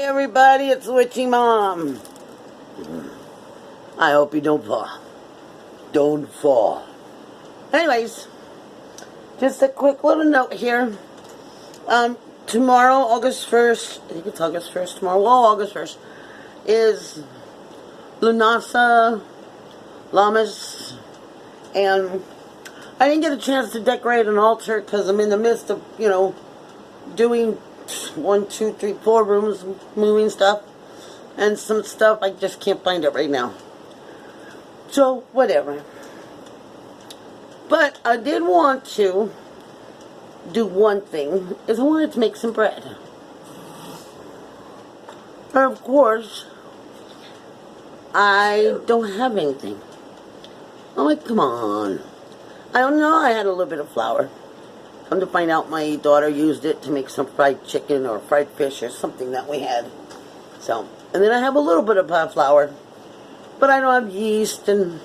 Hey everybody, it's Witchy Mom. I hope you don't fall. Don't fall. Anyways, just a quick little note here. Tomorrow, August 1st, I think it's August 1st tomorrow, well, August 1st, is Lammas, and I didn't get a chance to decorate an altar because I'm in the midst of, doing 1, 2, 3, 4 rooms, moving stuff, and some stuff I just can't find it right now. So, whatever. But I did want to do one thing, is I wanted to make some bread. And of course, I don't have anything. I'm like, come on. I don't know, I had a little bit of flour. Come to find out, my daughter used it to make some fried chicken or fried fish or something that we had. So, and then I have a little bit of flour. But I don't have yeast and,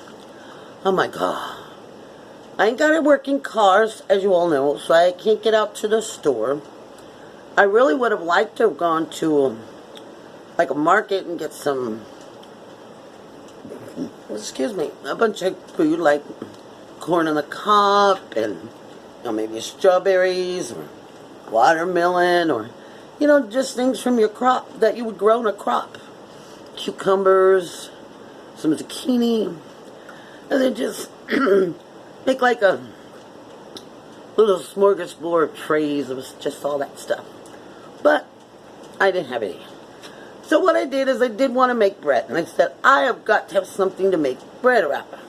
oh my God. I ain't got a working car, as you all know, so I can't get out to the store. I really would have liked to have gone to, like, a market and get some, a bunch of food, like corn on the cob and, maybe strawberries or watermelon or, just things from your crop that you would grow in a crop. Cucumbers, some zucchini, and then just make like a little smorgasbord of trays. It was just all that stuff. But I didn't have any. So what I did is I did want to make bread. And I said, I have got to have something to make bread out of.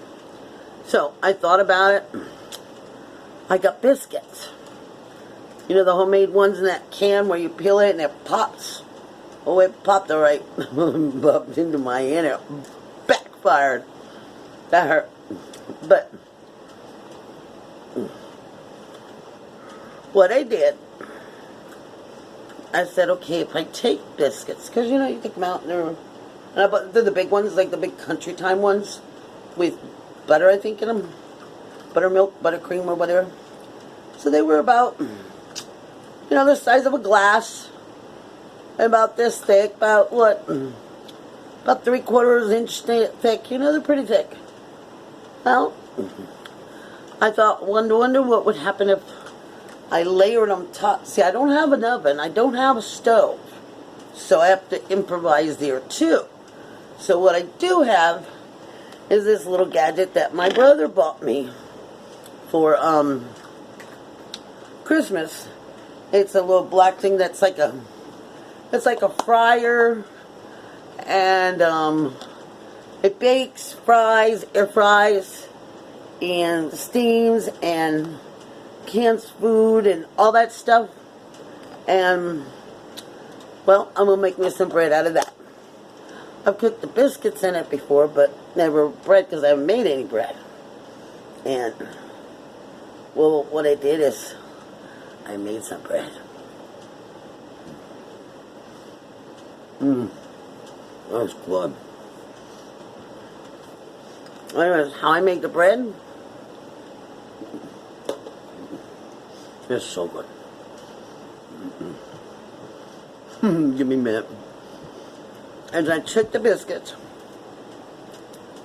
So I thought about it. I got biscuits. The homemade ones in that can where you peel it and it pops. Oh, it popped right bumped into my ear and it backfired. That hurt. But what I did, I said, okay, if I take biscuits, because you take them out and they're the big ones, like the big country time ones with butter, I think, in them. Buttermilk, buttercream, or whatever. So they were about, the size of a glass, about this thick, about 3/4 inch thick. They're pretty thick. Well, I thought, wonder what would happen if I layered them top. See, I don't have an oven. I don't have a stove. So I have to improvise there too. So what I do have is this little gadget that my brother bought me for Christmas. It's a little black thing that's like a fryer, and it bakes, fries, air fries, and steams and cans food and all that stuff. And well, I'm gonna make me some bread out of that. I've cooked the biscuits in it before, but never bread because I haven't made any bread. And well, what I did is I made some bread. That was good. Anyways, how I make the bread? It's so good. Give me a minute. As I took the biscuits,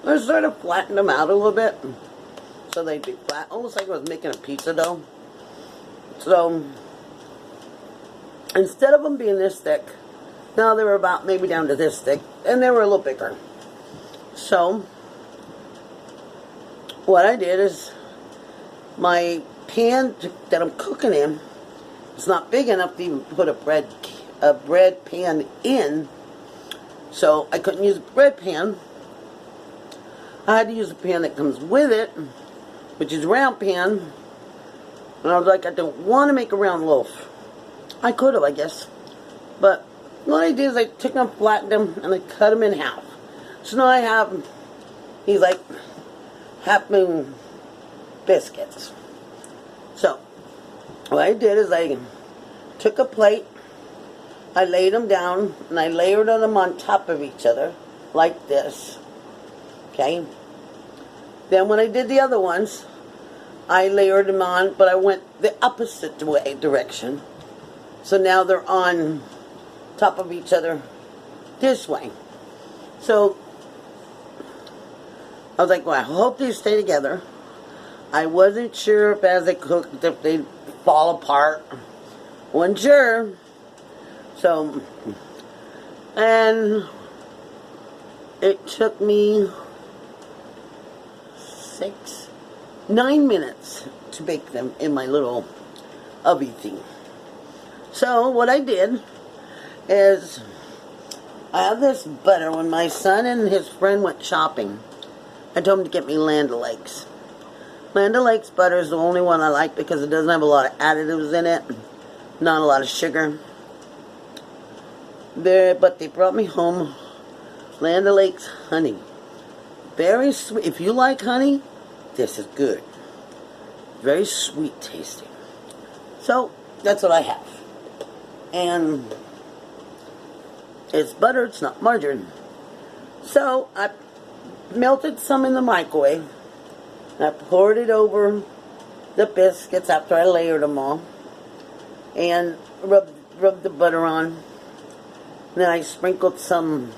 I sort of flattened them out a little bit so they'd be flat, almost like I was making a pizza dough. So instead of them being this thick, now they were about maybe down to this thick, and they were a little bigger. So what I did is my pan that I'm cooking in, it's not big enough to even put a bread pan in, so I couldn't use a bread pan. I had to use a pan that comes with it, which is a round pan. And I was like, I don't want to make a round loaf. I could have, I guess. But what I did is I took them, flattened them, and I cut them in half. So now I have these like half moon biscuits. So what I did is I took a plate, I laid them down, and I layered them on top of each other like this. Okay? Then when I did the other ones, I layered them on, but I went the opposite direction. So now they're on top of each other this way. So I was like, well, I hope they stay together. I wasn't sure if as they cooked, if they'd fall apart. Wasn't sure. So, and it took me 9 minutes to bake them in my little oven thing. So what I did is, I have this butter. When my son and his friend went shopping, I told him to get me Land O'Lakes. Land O'Lakes butter is the only one I like because it doesn't have a lot of additives in it, not a lot of sugar. But they brought me home Land O'Lakes honey. Very sweet. If you like honey, this is good. Very sweet tasting. So that's what I have. And it's butter, it's not margarine. So I melted some in the microwave. I poured it over the biscuits after I layered them all. And rubbed the butter on. And then I sprinkled some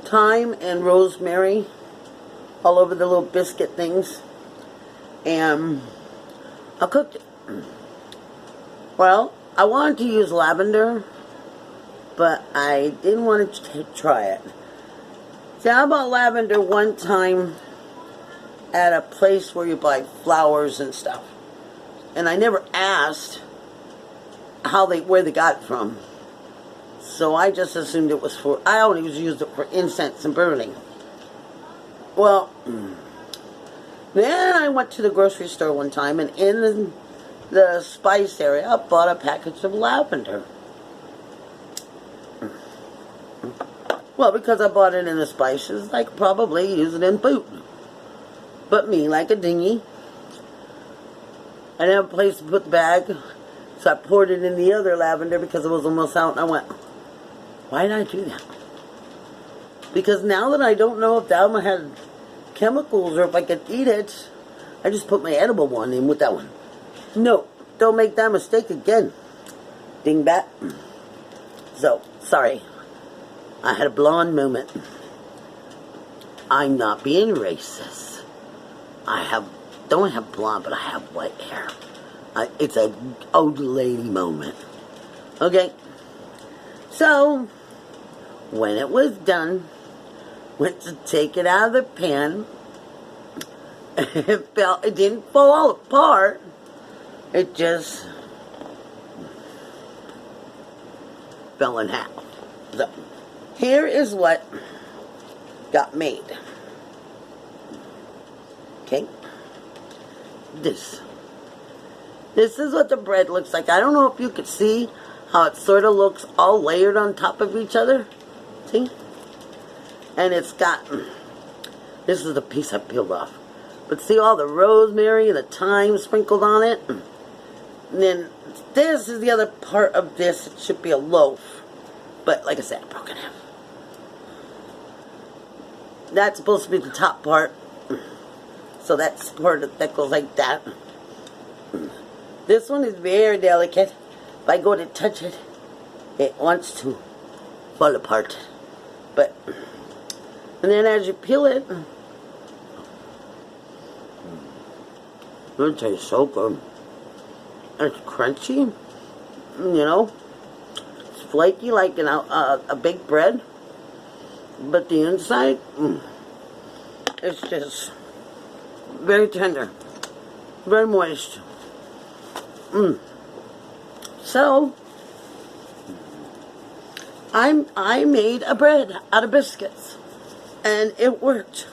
thyme and rosemary all over the little biscuit things. And I cooked it. Well, I wanted to use lavender, but I didn't want to try it. See, I bought lavender one time at a place where you buy flowers and stuff. And I never asked where they got it from. So I just assumed it was I only used it for incense and burning. Well, then I went to the grocery store one time, and in the spice area, I bought a package of lavender. Well, because I bought it in the spices, I could probably use it in food. But me, like a dinghy, I didn't have a place to put the bag, so I poured it in the other lavender because it was almost out, and I went, why did I do that? Because now that I don't know if that one had chemicals or if I could eat it, I just put my edible one in with that one. No, don't make that mistake again. Dingbat. So, sorry. I had a blonde moment. I'm not being racist. Don't have blonde, but I have white hair. It's an old lady moment. Okay. So, when it was done, went to take it out of the pan. It didn't fall apart. It just fell in half. So, here is what got made. Okay? This is what the bread looks like. I don't know if you could see how it sort of looks all layered on top of each other. See? And it's got, this is the piece I peeled off. But see all the rosemary and the thyme sprinkled on it? And then this is the other part of this. It should be a loaf. But like I said, I broke it in half. That's supposed to be the top part. So that's part that goes like that. This one is very delicate. If I go to touch it, it wants to fall apart. But, and then as you peel it, it tastes so good. It's crunchy, you know. It's flaky like a big bread. But the inside, it's just very tender, very moist. So, I made a bread out of biscuits, and it worked.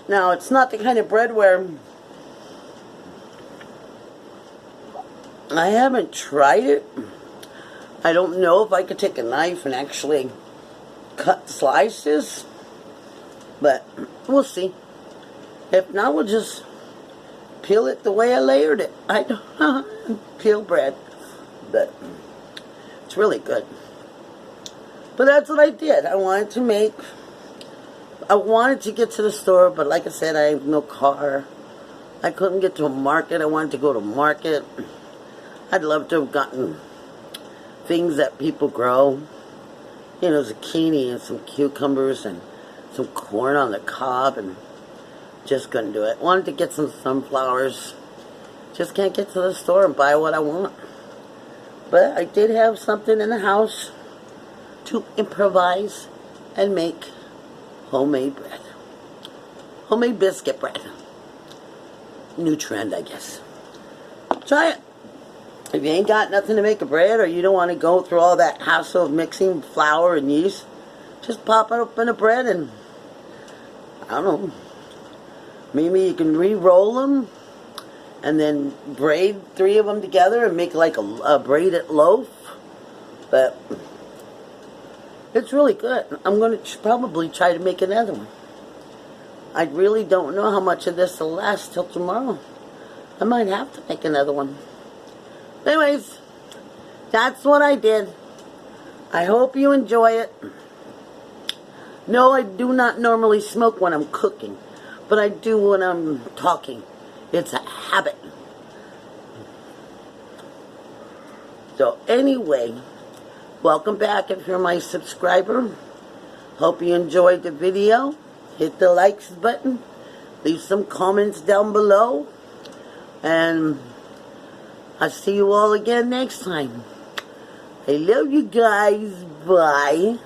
Now, it's not the kind of bread where I haven't tried it. I don't know if I could take a knife and actually cut slices, but we'll see. If not, we'll just peel it the way I layered it. I don't know how to peel bread, but it's really good. But that's what I did. I wanted to get to the store, but like I said, I have no car. I couldn't get to a market. I wanted to go to market. I'd love to have gotten things that people grow. You know, zucchini and some cucumbers and some corn on the cob, and just couldn't do it. Wanted to get some sunflowers. Just can't get to the store and buy what I want. But I did have something in the house to improvise and make homemade bread. Homemade biscuit bread. New trend, I guess. Try it. If you ain't got nothing to make a bread, or you don't want to go through all that hassle of mixing flour and yeast, just pop it up in a bread and, I don't know, maybe you can re-roll them and then braid 3 of them together and make like a braided loaf. But it's really good. I'm going to probably try to make another one. I really don't know how much of this will last till tomorrow. I might have to make another one. Anyways, that's what I did. I hope you enjoy it. No, I do not normally smoke when I'm cooking, but I do when I'm talking. It's a habit. So anyway, welcome back if you're my subscriber. Hope you enjoyed the video. Hit the likes button. Leave some comments down below. And I'll see you all again next time. I love you guys. Bye.